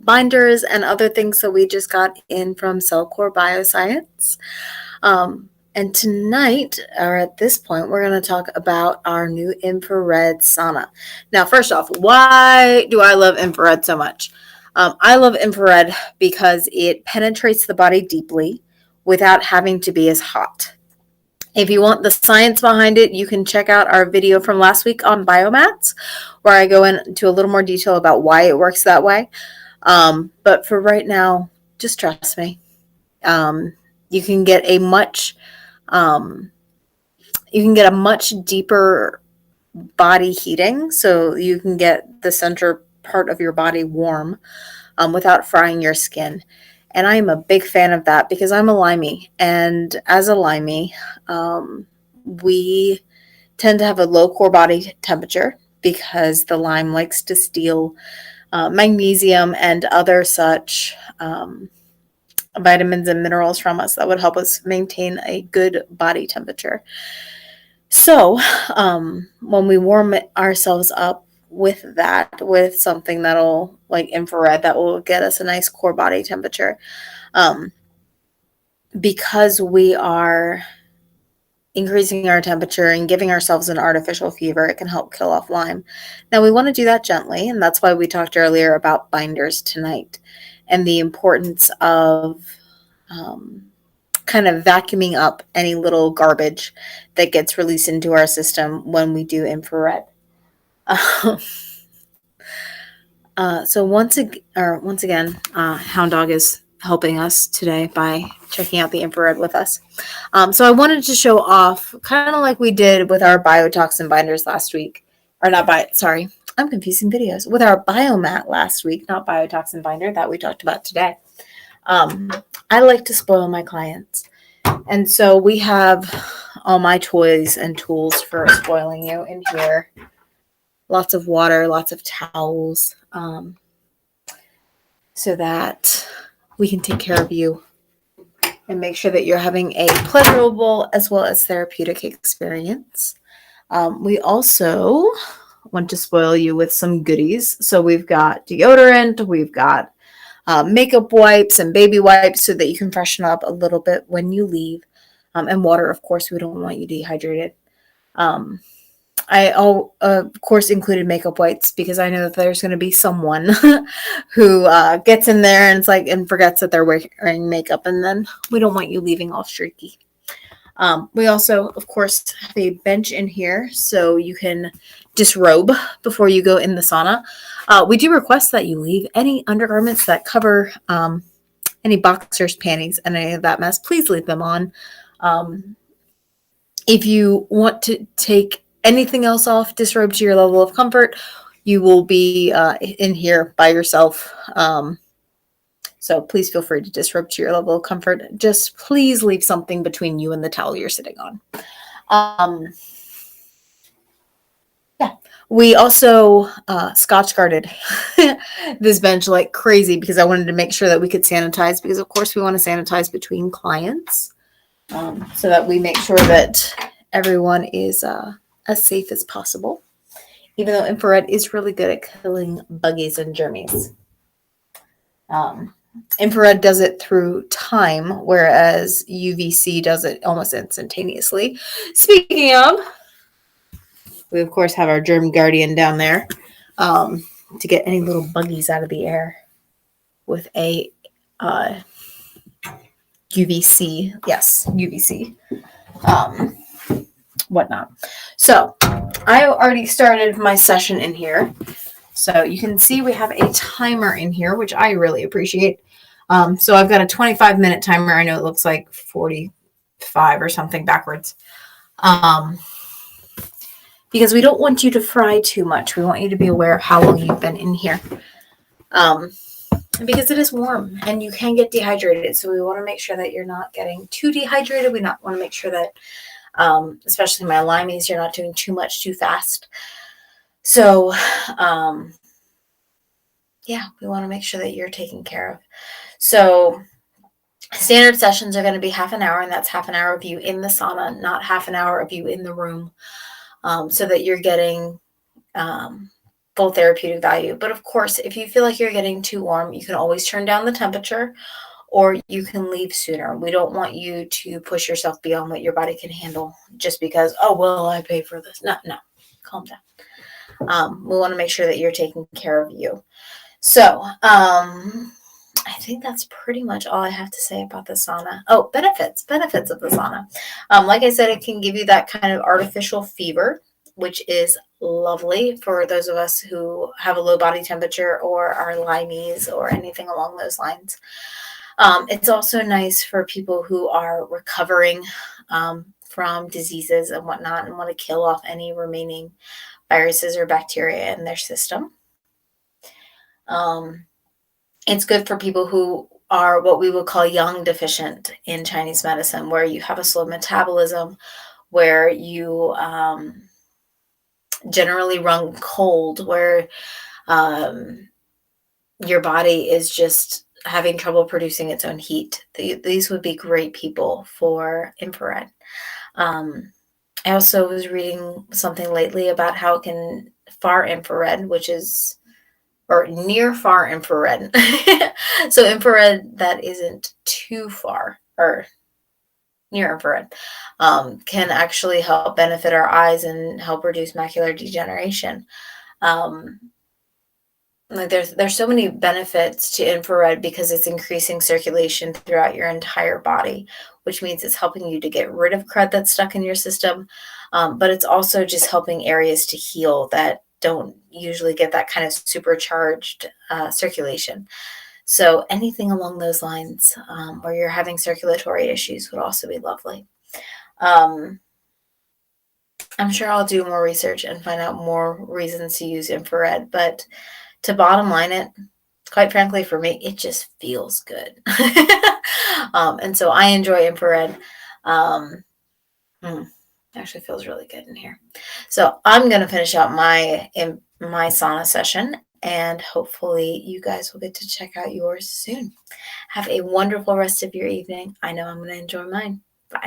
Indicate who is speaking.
Speaker 1: binders and other things that we just got in from Cellcore Bioscience. And tonight, or at this point, we're going to talk about our new infrared sauna. Now, first off, why do I love infrared so much? I love infrared because it penetrates the body deeply without having to be as hot. If you want the science behind it, you can check out our video from last week on biomats, where I go into a little more detail about why it works that way. But for right now, just trust me. You can get a much deeper body heating, so you can get the center part of your body warm without frying your skin. And I am a big fan of that because I'm a limey. And as a limey, we tend to have a low core body temperature because the lime likes to steal magnesium and other such vitamins and minerals from us that would help us maintain a good body temperature. So when we warm ourselves up with something that'll, like infrared, that will get us a nice core body temperature, because we are increasing our temperature and giving ourselves an artificial fever, it can help kill off Lyme. Now, we want to do that gently, and that's why we talked earlier about binders tonight and the importance of kind of vacuuming up any little garbage that gets released into our system when we do infrared. So once again, Hound Dog is helping us today by checking out the infrared with us. So I wanted to show off, kind of like we did with our biotoxin binders last week, or I'm confusing videos, with our biomat last week, not biotoxin binder that we talked about today. I like to spoil my clients. And so we have all my toys and tools for spoiling you in here. Lots of water, lots of towels, so that we can take care of you and make sure that you're having a pleasurable as well as therapeutic experience. We also want to spoil you with some goodies. So we've got deodorant, we've got makeup wipes and baby wipes so that you can freshen up a little bit when you leave. And water, of course, we don't want you dehydrated. I, of course, included makeup wipes because I know that there's going to be someone who gets in there and forgets that they're wearing makeup, and then we don't want you leaving all streaky. We also, of course, have a bench in here so you can disrobe before you go in the sauna. We do request that you leave any undergarments that cover any boxers, panties, and any of that mess. Please leave them on. If you want to take anything else off, disrobe to your level of comfort, you will be in here by yourself. So please feel free to disrobe to your level of comfort. Just please leave something between you and the towel you're sitting on. We also Scotch guarded this bench like crazy because I wanted to make sure that we could sanitize, because of course we want to sanitize between clients, so that we make sure that everyone is as safe as possible, even though infrared is really good at killing buggies and germs. Infrared does it through time, whereas UVC does it almost instantaneously. Speaking of, we of course have our germ guardian down there to get any little buggies out of the air with a UVC. Yes, UVC. Whatnot. So I already started my session in here. So you can see we have a timer in here, which I really appreciate. So I've got a 25-minute timer. I know it looks like 45 or something backwards. Because we don't want you to fry too much. We want you to be aware of how long you've been in here. Because it is warm and you can get dehydrated. So we want to make sure that you're not getting too dehydrated. We want to make sure that, especially my limeys, you're not doing too much too fast. So, we want to make sure that you're taken care of. So standard sessions are going to be half an hour, and that's half an hour of you in the sauna, not half an hour of you in the room, so that you're getting full therapeutic value. But of course, if you feel like you're getting too warm, you can always turn down the temperature or you can leave sooner. We don't want you to push yourself beyond what your body can handle just because, oh, well, I pay for this. No, no, calm down. We want to make sure that you're taking care of you. So, I think that's pretty much all I have to say about the sauna. Oh, benefits of the sauna. Like I said, it can give you that kind of artificial fever, which is lovely for those of us who have a low body temperature or are Lyme's or anything along those lines. It's also nice for people who are recovering from diseases and whatnot and want to kill off any remaining viruses or bacteria in their system. It's good for people who are what we would call yang deficient in Chinese medicine, where you have a slow metabolism, where you generally run cold, where your body is just having trouble producing its own heat. These would be great people for infrared. I also was reading something lately about how it can far infrared, which is or near far infrared. So infrared that isn't too far or near infrared can actually help benefit our eyes and help reduce macular degeneration. Um, like there's so many benefits to infrared because it's increasing circulation throughout your entire body, which means it's helping you to get rid of crud that's stuck in your system, but it's also just helping areas to heal that don't usually get that kind of supercharged circulation. So anything along those lines where you're having circulatory issues would also be lovely. Um, I'm sure I'll do more research and find out more reasons to use infrared, but to bottom line it, quite frankly, for me, it just feels good. And so I enjoy infrared. Um, actually feels really good in here. So I'm going to finish out my sauna session, and hopefully you guys will get to check out yours soon. Have a wonderful rest of your evening. I know I'm going to enjoy mine. Bye.